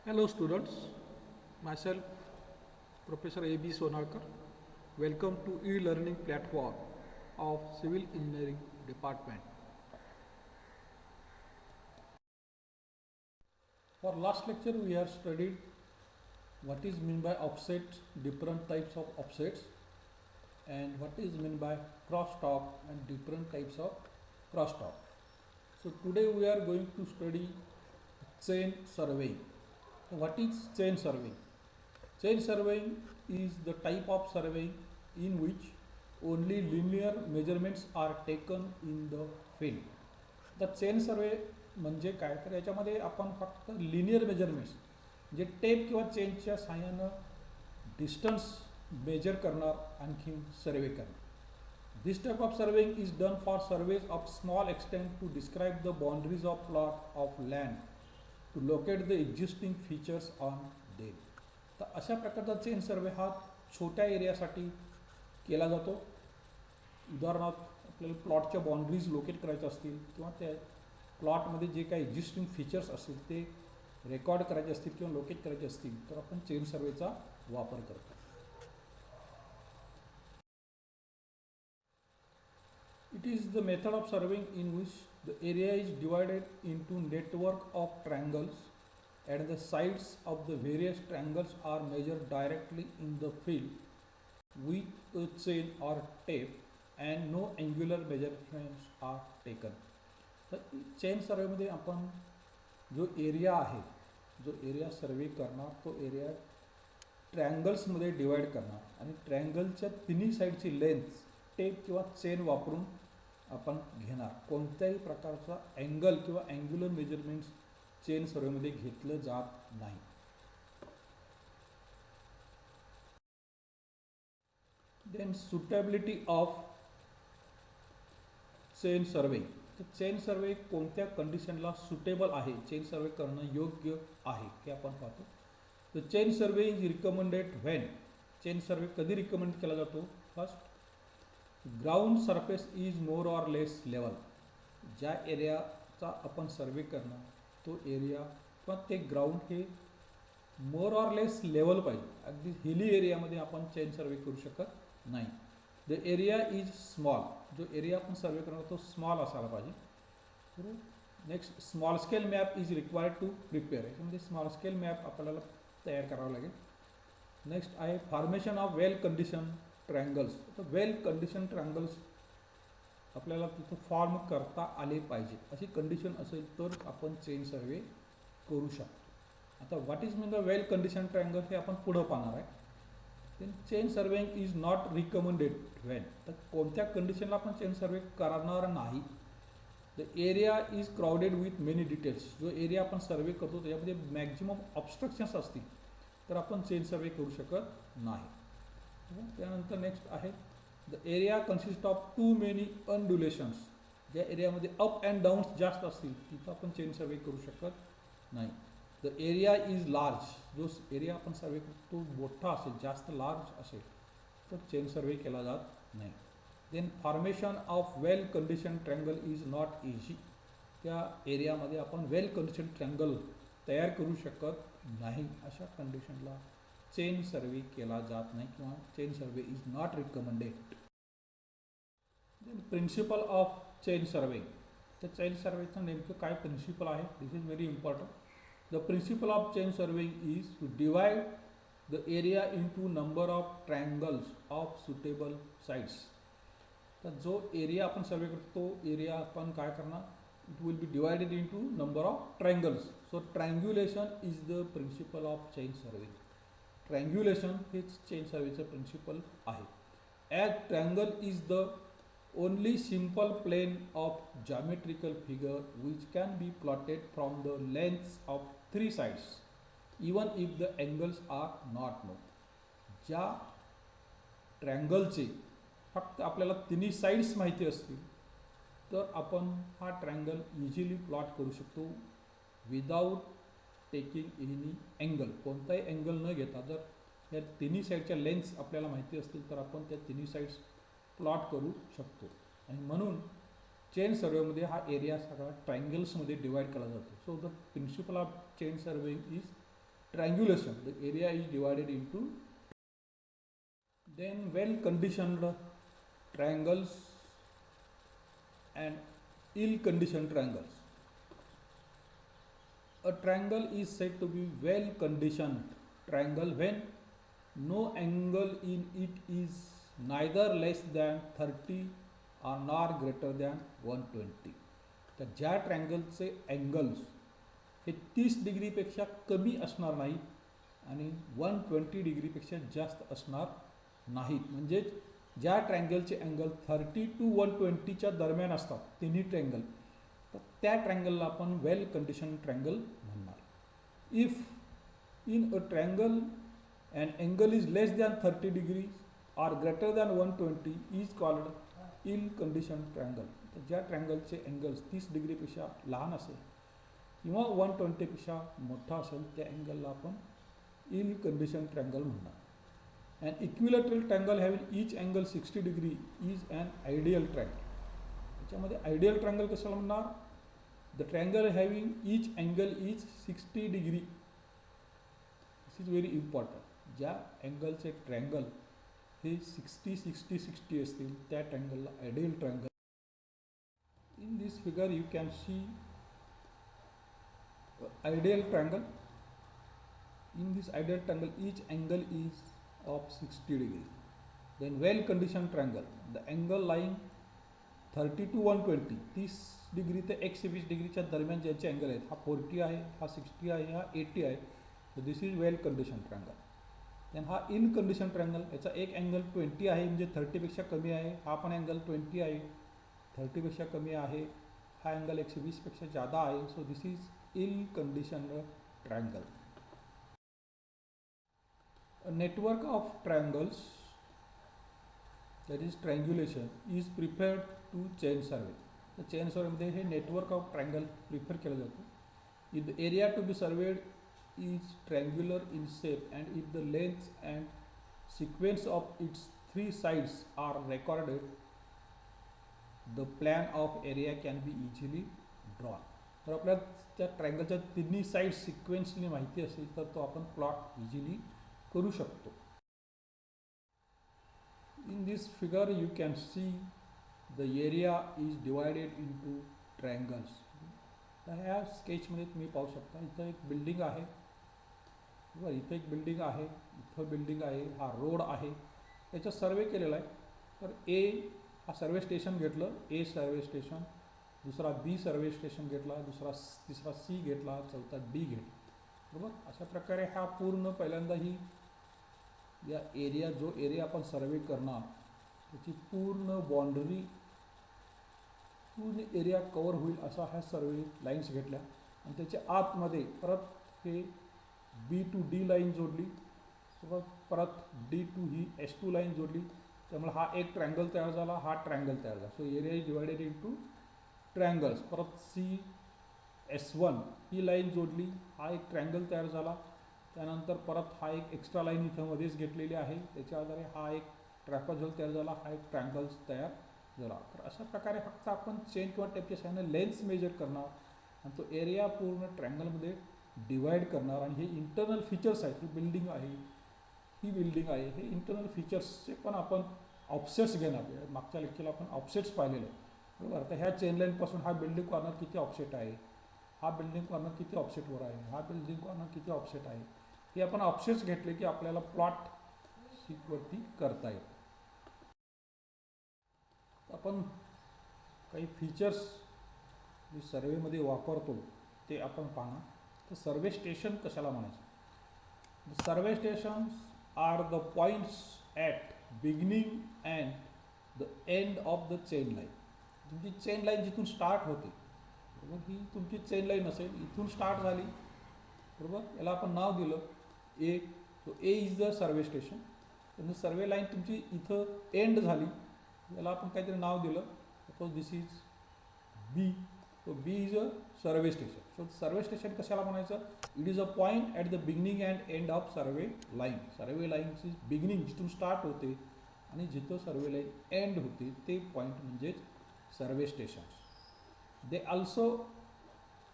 Hello students, myself Professor A.B. Sonalkar. Welcome to e-learning platform of Civil Engineering Department. For last lecture we have studied what is meant by offset, different types of offsets, and what is meant by crosstalk and different types of crosstalk. So today we are going to study chain surveying. What is chain surveying? Chain surveying is the type of surveying in which only linear measurements are taken in the field. The chain survey म्हणजे काय, तर याच्यामध्ये आपण फक्त linear measurements जे tape किंवा चेनच्या साहाय्यानं distance major करणार आणखी सर्वे करणार. This type of surveying is done for surveys of small extent to describe the boundaries of plot of land, to locate the existing features on them. तर अशा प्रकारचा chain survey हा छोट्या एरियासाठी केला जातो. उदाहरणार्थ आपल्याला प्लॉटच्या बाउंड्रीज लोकेट करायच्या असतील किंवा त्या प्लॉटमध्ये जे काही एक्झिस्टिंग फीचर्स असतील ते रेकॉर्ड करायचे असतील किंवा लोकेट करायचे असतील तर आपण चेन सर्वेचा वापर करतो. It is the method of surveying in which the area is divided into network of triangles and the sides of the various triangles are measured directly in the field with a chain or tape and no angular measurements are taken. तर chain सर्वेमध्ये आपण जो area आहे, जो area सर्वे करणार तो area ट्रायंगल्समध्ये divide करणार आणि ट्रायंगलच्या तिन्ही साईडची लेंथ टेप किंवा चेन वापरून आपण घेणार. कोणत्याही प्रकारचा अँगल किंवा अँग्युलर मेजरमेंट्स चेन सर्वेमध्ये घेतलं जात नाही. Then suitability of chain survey. तर चेन सर्वे कोणत्या कंडिशनला सुटेबल आहे, चेन सर्वे करणं योग्य आहे हे आपण पाहतो. तर chain survey is recommended when. Chain survey कधी रिकमेंड केला जातो? First, ground surface is more or less level. ज्या एरियाचा आपण सर्वे करणार तो एरिया किंवा ते ग्राउंड हे मोर ऑर लेस लेवल पाहिजे. अगदी हिली एरियामध्ये आपण चेन सर्वे करू शकत नाही. The area is small. जो एरिया आपण सर्वे करणार तो स्मॉल असायला पाहिजे. Next, small scale map is required to prepare. याच्यामध्ये स्मॉल स्केल मॅप आपल्याला तयार करावा लागेल. नेक्स्ट आहे formation of well condition triangles. तर वेल कंडिशन ट्रायंगल्स आपल्याला तिथं फॉर्म करता आले पाहिजे. अशी कंडिशन असेल तर आपण चेन सर्वे करू शकतो. आता what is mean the well condition triangle हे आपण पुढं पाहणार आहे. Then chain surveying is not recommended when. तर कोणत्या कंडिशनला आपण चेन सर्वे करणार नाही? The area is crowded with many details. जो एरिया आपण सर्वे करतो त्याच्यामध्ये मॅक्झिमम ऑब्स्ट्रक्शन्स असतील तर आपण चेन सर्वे करू शकत नाही. त्यानंतर नेक्स्ट आहे the area consist of too many undulations. ज्या एरियामध्ये अप अँड डाऊन्स जास्त असतील तिथं आपण चेन सर्वे करू शकत नाही. The area is large. जो एरिया आपण सर्वे करतो तो मोठा असेल, जास्त लार्ज असेल तर चेन सर्वे केला जात नाही. Then formation of well condition triangle is not easy. त्या एरियामध्ये आपण वेल कंडिशन ट्रँगल तयार करू शकत नाही. अशा कंडिशनला चेन सर्वे केला जात नाही किंवा chain survey is not recommended. Then principle of chain survey. तर चेन सर्वेचं नेमकं काय प्रिन्सिपल आहे? This is very important. The principle of chain surveying is to divide the area into number of triangles of suitable sides. तर जो area आपण survey करतो तो एरिया आपण काय करणार? It will be divided into number of triangles. So triangulation is the principle of chain surveying. Triangulation हेच chain सर्वेचं प्रिन्सिपल आहे. As triangle is the only simple plane of geometrical figure which can be plotted from the lengths of three sides even if the angles are not known. ज्या ट्रायंगलचे फक्त आपल्याला तिन्ही sides माहिती असतील तर आपण हा ट्रायंगल इझिली प्लॉट करू शकतो विदाऊट टेकिंग एनी अँगल. कोणताही अँगल न घेता जर या तिन्ही साईडच्या लेन्थ्स आपल्याला माहिती असतील तर आपण त्या तिन्ही साईड्स प्लॉट करू शकतो. आणि म्हणून चेन सर्वेमध्ये हा एरिया सगळा ट्रायंगल्समध्ये डिवाइड केला जातो. So the principle of chain surveying is triangulation, the area is divided into. Then well conditioned triangles and ill conditioned triangles. A triangle is said to be well conditioned triangle when no angle in it is neither less than 30 or nor greater than 120. तर ज्या ट्रायंगलचे angles हे 30 डिग्रीपेक्षा कमी असणार नाहीत आणि 120 डिग्रीपेक्षा जास्त असणार नाहीत. म्हणजेच ज्या ट्रायंगलचे अँगल 30 to 120च्या दरम्यान असतात तिन्ही ट्रायंगल, तर त्या ट्रायंगलला आपण वेल कंडिशन ट्रायंगल म्हणणार. If in a triangle an angle is less than 30 degrees or greater than 120 is called ill conditioned triangle. तर ज्या ट्रायंगलचे अँगल्स 30 डिग्रीपेक्षा लहान असेल किंवा 120 पेक्षा मोठा असेल त्या अँगलला आपण इल कंडिशन ट्रायंगल म्हणणार. An equilateral triangle having each angle 60 degree is an ideal triangle. त्याच्यामध्ये आयडियल ट्रायंगल कशाला म्हणणार? The triangle having each angle is 60 degree. This is very important. ज्या अँगलचे ट्रायंगल हे 60 असतील त्या ट्रायंगलला ideal triangle. In this figure you can see ideal triangle. In this ideal triangle each angle is of 60 degree. Then well conditioned triangle, the angle lying 30 to 120, 30 degree ते 120 डिग्रीच्या दरम्यान ज्यांचे अँगल आहेत, हा 40 आहे, हा 60 आहे, हा 80 आहे. तर this is well condition triangle. Then हा इन कंडिशन ट्रायंगल, याचा एक अँगल 20 आहे म्हणजे 30पेक्षा कमी आहे, हा पण अँगल 20 आहे 30पेक्षा कमी आहे, हा अँगल 120पेक्षा जादा आहे. So this is ill condition triangle. A network of triangles, that is triangulation, is preferred to chain survey. तर चेन सर्वेमध्ये हे नेटवर्क ऑफ ट्रायंगल प्रिफर केलं जातं. If the area to be surveyed is triangular in shape and if the length and sequence of its 3 sides are recorded, the plan of area can be easily drawn. तर आपल्याला त्या ट्रायंगलच्या तिन्ही side सिक्वेन्सने माहिती असेल तर तो आपण प्लॉट इझिली करू शकतो. In this figure you can see the area is divided into triangles. तर ह्या स्केचमध्ये तुम्ही पाहू शकता इथं एक बिल्डिंग आहे, इथं एक बिल्डिंग आहे, इथं बिल्डिंग आहे, हा रोड आहे, याचा सर्वे केलेला आहे. तर ए हा सर्वे स्टेशन घेतलं, ए सर्वे स्टेशन, दुसरा बी सर्वे स्टेशन घेतला, तिसरा सी घेतला, चौथा डी घेतला. बरोबर. अशा प्रकारे हा पूर्ण पहिल्यांदा ही या एरिया जो एरिया आपण सर्वे करणार त्याची पूर्ण बाउंड्री पूर्ण एरिया कवर होईल असा ह्या सर्वे लाईन्स घेतल्या आणि त्याच्या आतमध्ये परत हे बी टू डी लाईन जोडली, परत D to he S2 line जोडली. त्यामुळे हा एक ट्रायंगल तयार झाला, हा ट्रायंगल तयार झाला. So area is divided into triangles. परत CS1 ही लाईन जोडली, हा एक ट्रायंगल तयार झाला. त्यानंतर परत हा एक एक्स्ट्रा लाईन इथं मध्येच घेतलेली आहे, त्याच्या आधारे हा एक ट्रॅपेझॉइडल तयार झाला, हा एक ट्रायंगल्स तयार झाला. तर अशा प्रकारे फक्त आपण चेन किंवा टेपच्या सहाय्याने लेन्स मेजर करणार आणि तो एरिया पूर्ण ट्रायंगलमध्ये डिवाइड करणार. आणि हे इंटरनल फीचर्स आहेत, ही बिल्डिंग आहे, ही बिल्डिंग आहे, हे इंटरनल फीचर्सचे पण आपण ऑफसेट्स घेणार. मागच्या लेक्चरला आपण ऑफसेट्स पाहिलेले आहे. बरोबर. तर ह्या चेन लाईनपासून हा बिल्डिंग कॉर्नर किती ऑफसेट आहे, हा बिल्डिंग कॉर्नर किती ऑफसेटवर आहे, हा बिल्डिंग कॉर्नर किती ऑफसेट आहे, हे आपण ऑफसेट्स घेतले की आपल्याला प्लॉट शीटवरती करता येईल. आपण काही फीचर्स जे सर्वेमध्ये वापरतो ते आपण पाहणार. तर सर्वे स्टेशन कशाला म्हणायचं? The survey stations are the points at beginning and the end of the chain line. तुमची चेन लाईन जिथून स्टार्ट होते, बरोबर, ही तुमची चेन लाईन असेल, इथून स्टार्ट झाली, बरोबर, याला आपण नाव दिलं A. So A is the survey station. तर सर्वे लाईन तुमची इथं एंड झाली, याला आपण काहीतरी नाव दिलं, suppose this is B. So B is a survey station. So survey station कशाला म्हणायचं? It is a point at the beginning and end of survey line. Survey लाईनची बिगिनिंग जिथून स्टार्ट होते आणि जिथं सर्वे लाईन एंड होते ते पॉईंट म्हणजेच survey station. They also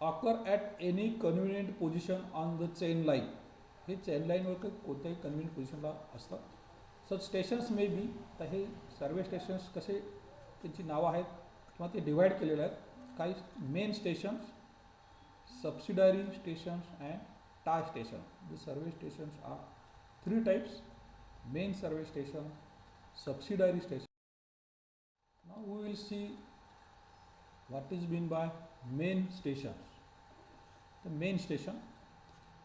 occur at any convenient position on the chain line. हे chain लाईनवर कोणत्याही कन्व्हिनियंट पोझिशनला असतात. सच स्टेशन्स मे बी, तर हे सर्वे स्टेशन्स कसे त्यांची नावं आहेत किंवा ते डिवाईड केलेले आहेत. काही main stations, subsidiary stations and tie station. The survey stations are 3 types: main survey station, subsidiary station. Now we will see what is meant by main stations. The main station,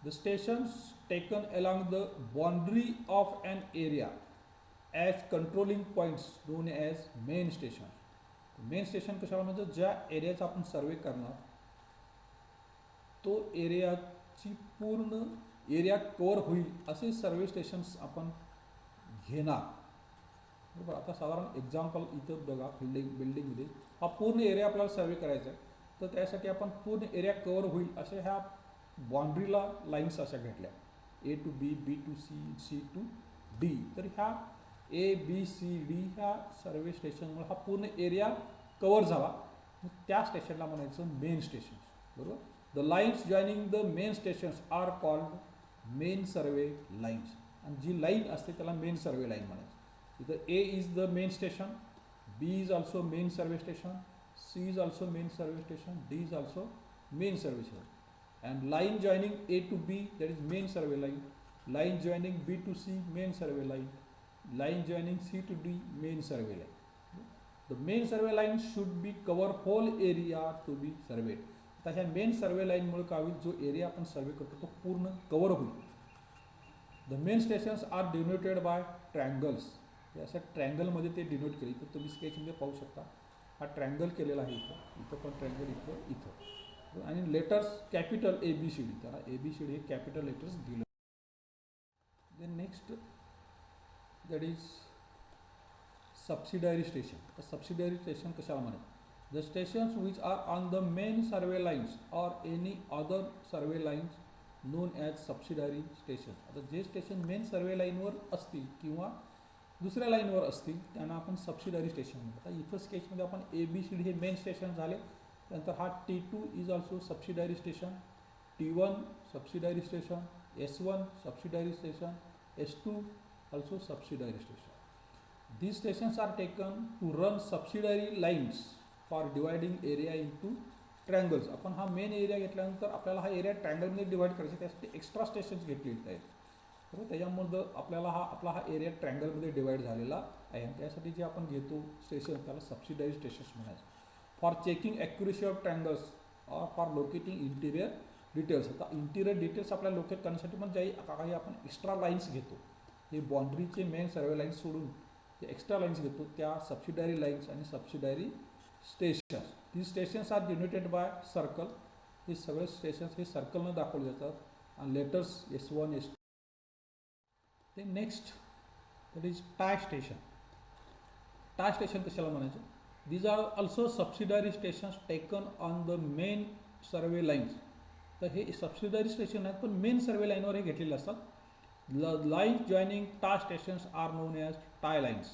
the stations taken along the boundary of an area as controlling points known as main stations. Main station कशाला म्हणजे ज्या एरियाचा आपण survey करणार तो एरियाची पूर्ण area cover होईल असे सर्वे stations आपण घेणार. बरोबर. आता साधारण एक्झाम्पल इथं बघा, बिल्डिंगमध्ये हा पूर्ण एरिया आपल्याला सर्वे करायचा आहे, तर त्यासाठी आपण पूर्ण एरिया कव्हर होईल अशा ह्या बाउंड्रीला लाईन्स अशा घेतल्या, A to B, B to C, C to D. तर ह्या ABCD ह्या सर्वे स्टेशनमुळे हा पूर्ण एरिया कव्हर झाला, त्या स्टेशनला म्हणायचं मेन स्टेशन. बरोबर. The lines joining the main stations are called main survey lines. आणि जी लाईन असते त्याला मेन सर्वे लाईन म्हणायचं. इथं A is the main station, B is also main survey station, C is also main survey station, D is also main survey station. And line joining A to B, that is main survey line. Line joining B to C, main survey line. Line joining C to D, main survey line. The main survey line should be cover whole area to be surveyed. आता ह्या main सर्वे लाईनमुळे काय होईल, जो area आपण survey करतो तो पूर्ण cover होईल. The main stations are denoted by triangles. हे असं ट्रँगलमध्ये ते डिनोट केले. इथं तुम्ही स्केचमध्ये पाहू शकता, हा ट्रँगल केलेला आहे. इथं पण ट्रँगल, इथं. आणि लेटर्स कॅपिटल ABCD, त्याला ABCD हे कॅपिटल लेटर्स दिलं. Then next that is subsidiary station. तर सबसिडरी स्टेशन कशाला म्हणतात? The stations which are on the main survey lines or any other survey lines known as subsidiary station. आता जे station main सर्वे लाईनवर असतील किंवा दुसऱ्या लाईनवर असतील त्यांना आपण सबसिडरी स्टेशन म्हणतो. आता इथं स्केचमध्ये आपण ABCD हे मेन स्टेशन झाले, त्यानंतर हा T2 is also subsidiary station, T1 subsidiary station, S1 subsidiary station, S2 also subsidiary station. These stations are taken to run subsidiary lines for dividing area into triangles. आपण हा main area घेतल्यानंतर आपल्याला हा area ट्रँगलमध्ये divide करायचा, त्यासाठी extra stations घेतलेले आहेत. बरोबर. त्याच्यामुळे आपल्याला आपला हा एरिया ट्रँगलमध्ये डिवाइड झालेला आहे. त्यासाठी जे आपण घेतो स्टेशन त्याला सबसिडरी स्टेशन्स म्हणायचं. For checking accuracy of triangles or for locating interior details. आता इंटिरियर डिटेल्स आपल्याला लोकेट करण्यासाठी पण काही आपण एक्स्ट्रा लाईन्स घेतो. हे बाउंड्रीचे मेन सर्वे लाईन्स सोडून जे एक्स्ट्रा लाईन्स घेतो त्या सबसिडरी लाईन्स आणि subsidiary stations. The stations are denoted by circle. हे सगळे स्टेशन्स हे सर्कलनं दाखवले जातात आणि लेटर्स S1, S2. ते next that is tie station. Tie station कशाला म्हणायचं? These are also subsidiary stations taken on the main survey lines. तर हे सबसिडरी स्टेशन आहेत पण मेन सर्वे लाईनवर हे घेतलेले असतात. Lines joining tie stations are known as tie lines.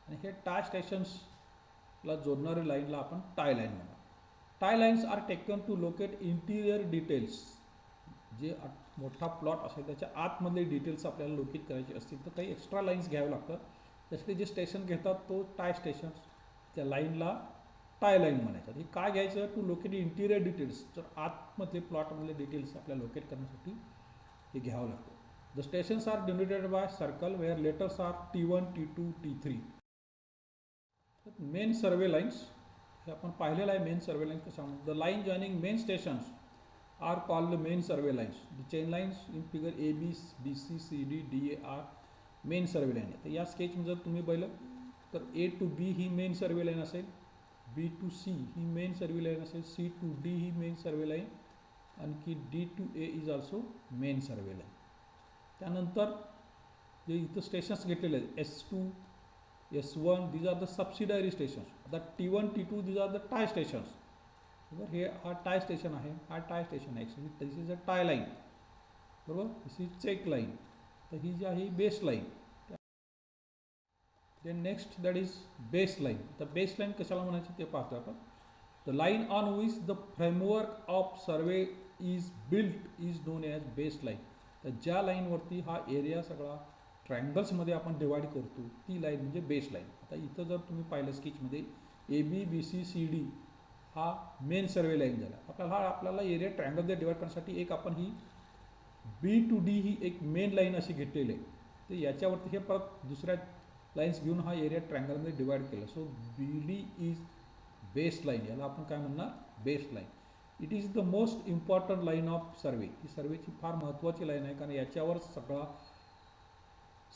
आणि हे टाय स्टेशन्सला जोडणाऱ्या लाईनला आपण टाय लाईन म्हणतो. Tie lines are taken to locate interior details. जे मोठा प्लॉट असेल त्याच्या आतमधले डिटेल्स आपल्याला लोकेट करायचे असतील तर काही एक्स्ट्रा लाईन्स घ्यावे लागतात. त्यासाठी जे स्टेशन घेतात तो टाय स्टेशन्स, त्या लाईनला टाय लाईन म्हणायचं. हे काय घ्यायचं? To locate interior details. तर आतमधले प्लॉटमधले डिटेल्स आपल्याला लोकेट करण्यासाठी हे घ्यावं लागतं. The stations are denoted by circle where letters are T1, T2, T3. Main survey lines हे आपण पाहिलेलं आहे. मेन सर्वे लाईन्स कशा? The line joining main stations are called main survey lines. The chain lines in figure AB, BC, CD, DA are main survey line. तर या स्केचमध्ये जर तुम्ही पाहिलं तर A to B he main survey line असेल, B to C he main survey line असेल, C to D he main survey line, आणखी D to A is also main survey line. त्यानंतर जे इथं स्टेशन्स घेतलेले आहेत S2, S1 these are the subsidiary stations. आता T1, T2 these are the tie stations. बरोबर. हे हा टाय स्टेशन आहे, हा टाय स्टेशन आहे. Actually this is a tie line. बरोबर. This is check line. तर ही जी आहे base line. Then next that is base line. तर बेस लाईन कशाला म्हणायचं ते पाहतो आपण. The line on which the framework of survey is built is known as base line. तर ज्या लाईनवरती हा एरिया सगळा ट्रायंगल्समध्ये आपण डिवाईड करतो ती लाईन म्हणजे बेस लाईन. आता इथं जर तुम्ही पाहिलं स्केचमध्ये ABBCCD हा मेन सर्वे लाईन झाला. आपल्याला एरिया ट्रायंगलमध्ये डिवाईड करण्यासाठी एक आपण ही B to D ही एक मेन लाईन अशी घेतलेली आहे. तर याच्यावरती हे परत दुसऱ्या लाईन्स घेऊन हा एरिया ट्रायंगलमध्ये डिवाईड केला. So BD is base line, याला आपण काय म्हणणार, base line. It is the most important line of survey. ही सर्वेची फार महत्त्वाची लाईन आहे, कारण याच्यावर सगळा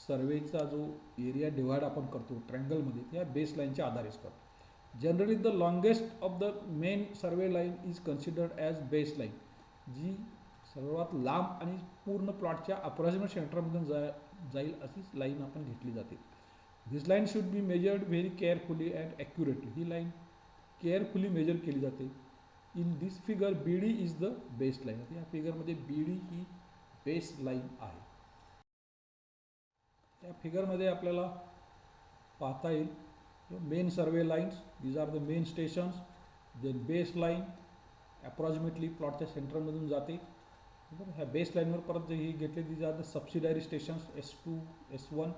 सर्वेचा जो एरिया डिवाइड आपण करतो ट्रायंगलमध्ये त्या बेस लाईनच्या आधारेच करतो. Generally the longest of the main survey line is considered as base line. जी सर्वात लांब आणि पूर्ण प्लॉटच्या अप्रॉक्सिमेट सेंटरमधून जाईल अशीच लाईन आपण घेतली जाते. This line should be measured very carefully and accurately. ही लाईन केअरफुली मेजर केली जाते. In this figure BD is the base line. या फिगरमध्ये BD ही बेस लाईन आहे. या फिगरमध्ये आपल्याला पाहता येईल main survey lines, these are the main stations. Then base line approximately प्लॉटच्या सेंटरमधून जाते. बरोबर, ह्या बेस लाईनवर परत जे ही घेतले these are the subsidiary stations S2 S1.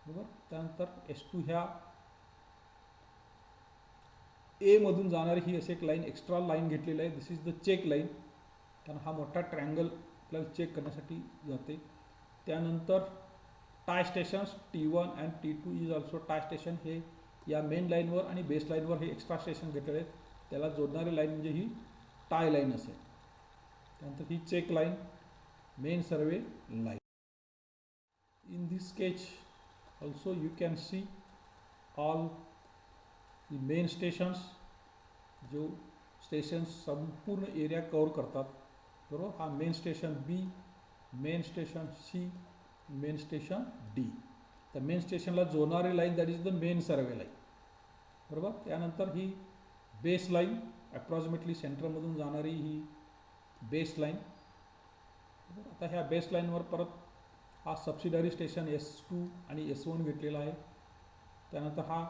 बरोबर, त्यानंतर S2 ह्या A मधून जाणारी ही अशी एक लाईन एक्स्ट्रा लाईन घेतलेली आहे. This is the check line, कारण हा मोठा ट्रायंगल आपल्याला चेक करण्यासाठी जाते. त्यानंतर tie stations T1 and T2 is also tie station. हे या मेन लाईनवर आणि बेस लाईनवर हे एक्स्ट्रा स्टेशन घेतलेले आहेत. त्याला जोडणारी लाईन म्हणजे ही टाय लाईन असेल. त्यानंतर ही check line, main survey line. In this sketch also you can see all the main stations. जो स्टेशन्स संपूर्ण एरिया कवर करतात. बरोबर, हा main station B, main station C, main station D. तर मेन स्टेशनला जोडणारी line that is the main survey line. बरोबर, त्यानंतर ही बेस लाईन अप्रॉक्सिमेटली सेंटरमधून जाणारी ही बेस लाईन. आता ह्या बेस लाईनवर परत हा सबसिडरी स्टेशन S2 आणि S1 घेतलेला आहे. त्यानंतर हा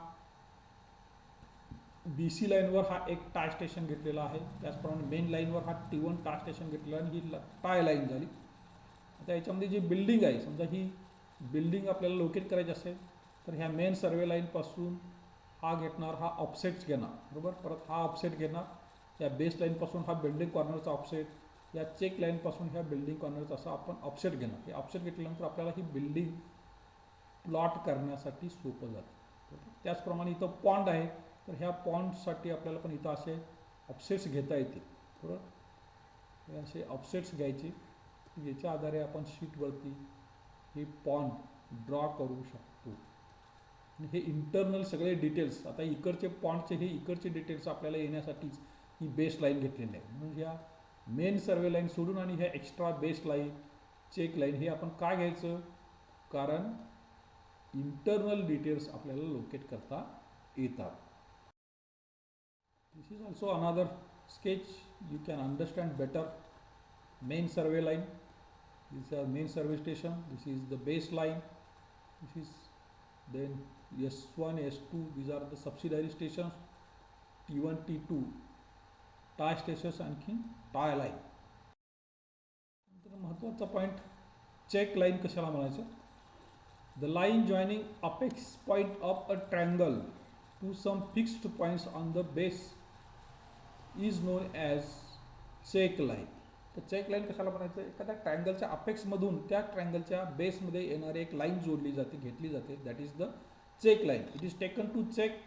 BC लाईनवर हा एक टाय स्टेशन घेतलेला आहे. त्याचप्रमाणे मेन लाईनवर हा T1 टाय स्टेशन घेतलेला आहे आणि ही टाय लाईन झाली. आता याच्यामध्ये जी बिल्डिंग आहे, समजा ही बिल्डिंग आपल्याला लोकेट करायची असेल तर ह्या मेन सर्वे लाईनपासून हा घेणार, हा ऑफसेट्स घेणार. बरोबर, परत हा ऑफसेट घेणार. या बेस लाईनपासून हा बिल्डिंग कॉर्नरचा ऑफसेट, या चेक लाईनपासून ह्या बिल्डिंग कॉर्नरचा असा आपण ऑफसेट घेणार. हे ऑफसेट घेतल्यानंतर आपल्याला ही बिल्डिंग प्लॉट करण्यासाठी सोपं जातं. त्याचप्रमाणे इथं पॉन्ड आहे, तर ह्या पॉन्डसाठी आपल्याला पण इथं असे ऑफसेट्स घेता येतील. बरोबर, हे असे ऑफसेट्स घ्यायचे, याच्या आधारे आपण शीटवरती हे पॉन्ड ड्रॉ करू शकतो. हे इंटरनल सगळे डिटेल्स, आता इकडचे पॉन्डचे हे इकडचे डिटेल्स आपल्याला येण्यासाठीच ही बेस लाईन घेतलेली आहे. म्हणून ह्या मेन सर्वे लाईन सोडून आणि ह्या extra base line, check line हे आपण काय घ्यायचं, कारण इंटरनल डिटेल्स आपल्याला लोकेट करता येतात. This is also another sketch you can understand better main survey line. This is our main survey station. This is the base line. This is then S1 S2, these are the subsidiary stations. T1 T2 tie stations, आणखी tie line. महत्त्वाचा point, check line कशाला म्हणायचं. The line joining apex point of a triangle to some fixed points on the base is known as check line. तर check line कशाला म्हणायचं, एखाद्या ट्रायंगलच्या अपेक्समधून त्या ट्रायंगलच्या बेसमध्ये येणारी एक लाईन जोडली जाते, घेतली जाते, that is the check line. It is taken to check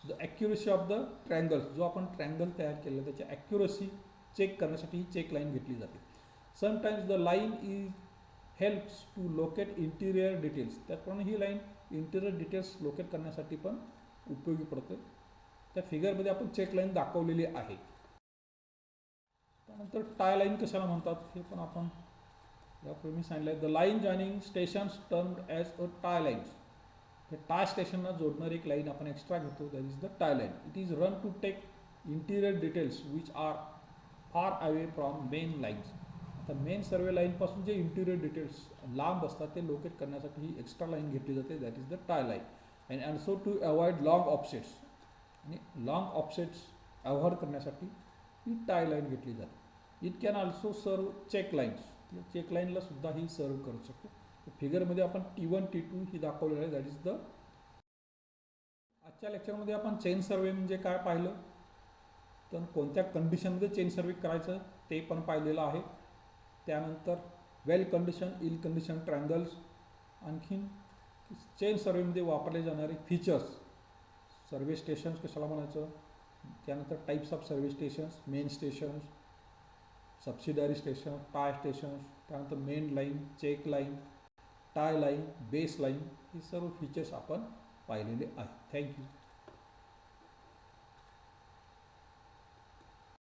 the accuracy of the triangle. जो आपण ट्रायंगल तयार केलं त्याची ॲक्युरसी चेक करण्यासाठी ही चेक लाईन घेतली जाते. Sometimes the line is helps to locate interior details. त्याचप्रमाणे ही लाईन इंटिरियर डिटेल्स लोकेट करण्यासाठी पण उपयोगी पडते. त्या फिगरमध्ये आपण चेक लाईन दाखवलेली आहे. त्यानंतर टाय लाईन कशाला म्हणतात हे पण आपण यापूर्वी सांगितलं आहे. The line joining stations termed as a tie lines. हे टाय स्टेशनला जोडणारी एक लाईन आपण एक्स्ट्रा घेतो, that is the tie line. It is run to take interior details which are far away from main lines. आता main survey लाईनपासून जे interior details लांब असतात ते लोकेट करण्यासाठी ही एक्स्ट्रा लाईन घेतली जाते, that is the tie line. And also to avoid long offsets. आणि लॉंग ऑफसेट्स अवॉइड करण्यासाठी ही टाय लाईन घेतली जाते. It can also serve check lines. Check लाईनला सुद्धा ही सर्व करू शकतो. फिगरमध्ये आपण T1 T2 ही दाखवलेलं आहे. That is the. आजच्या लेक्चरमध्ये आपण चेन सर्वे म्हणजे काय पाहिलं, तर कोणत्या कंडिशनमध्ये चेन सर्वे करायचं ते पण पाहिलेलं आहे. त्यानंतर well condition, ill condition triangles, आणखीन चेन सर्वेमध्ये वापरले जाणारे फीचर्स, सर्वे स्टेशन्स कशाला म्हणायचं, त्यानंतर types of survey stations, main stations, subsidiary station, tie stations, त्यानंतर main line, check line, tie line, base line, हे सर्व फीचर्स आपण पाहिलेले आहेत. थँक्यू.